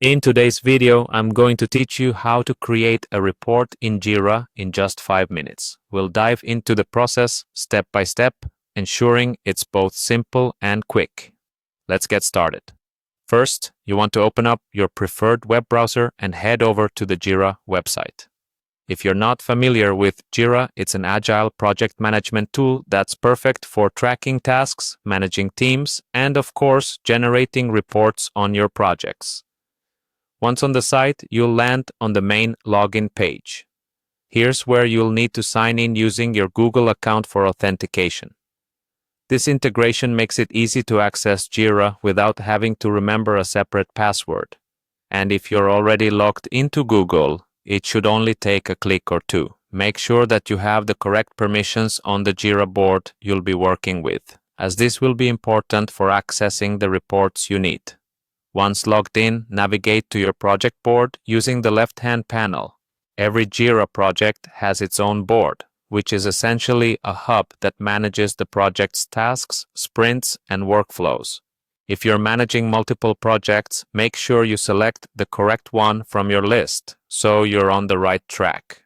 In today's video, I'm going to teach you how to create a report in Jira in just 5 minutes. We'll dive into the process step by step, ensuring it's both simple and quick. Let's get started. First, you want to open up your preferred web browser and head over to the Jira website. If you're not familiar with Jira, it's an agile project management tool that's perfect for tracking tasks, managing teams, and of course, generating reports on your projects. Once on the site, you'll land on the main login page. Here's where you'll need to sign in using your Google account for authentication. This integration makes it easy to access Jira without having to remember a separate password. And if you're already logged into Google, it should only take a click or two. Make sure that you have the correct permissions on the Jira board you'll be working with, as this will be important for accessing the reports you need. Once logged in, navigate to your project board using the left-hand panel. Every Jira project has its own board, which is essentially a hub that manages the project's tasks, sprints, and workflows. If you're managing multiple projects, make sure you select the correct one from your list, so you're on the right track.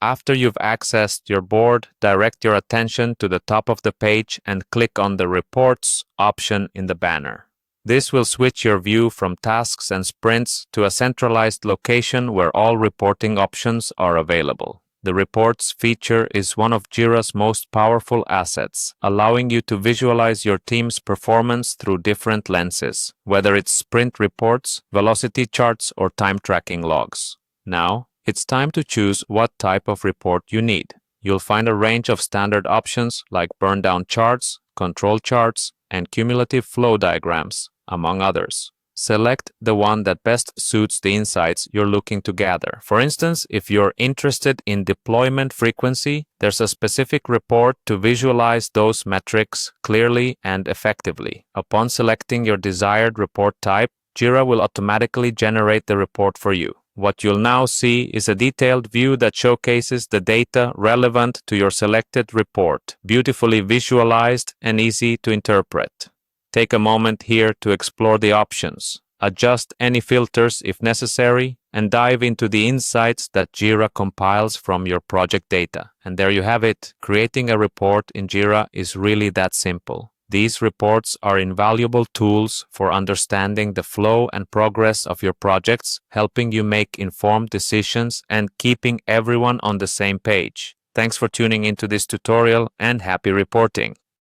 After you've accessed your board, direct your attention to the top of the page and click on the Reports option in the banner. This will switch your view from tasks and sprints to a centralized location where all reporting options are available. The Reports feature is one of Jira's most powerful assets, allowing you to visualize your team's performance through different lenses, whether it's sprint reports, velocity charts, or time tracking logs. Now, it's time to choose what type of report you need. You'll find a range of standard options like burn-down charts, control charts, and cumulative flow diagrams, among others. Select the one that best suits the insights you're looking to gather. For instance, if you're interested in deployment frequency, there's a specific report to visualize those metrics clearly and effectively. Upon selecting your desired report type, Jira will automatically generate the report for you. What you'll now see is a detailed view that showcases the data relevant to your selected report, beautifully visualized and easy to interpret. Take a moment here to explore the options, adjust any filters if necessary, and dive into the insights that Jira compiles from your project data. And there you have it. Creating a report in Jira is really that simple. These reports are invaluable tools for understanding the flow and progress of your projects, helping you make informed decisions and keeping everyone on the same page. Thanks for tuning into this tutorial and happy reporting.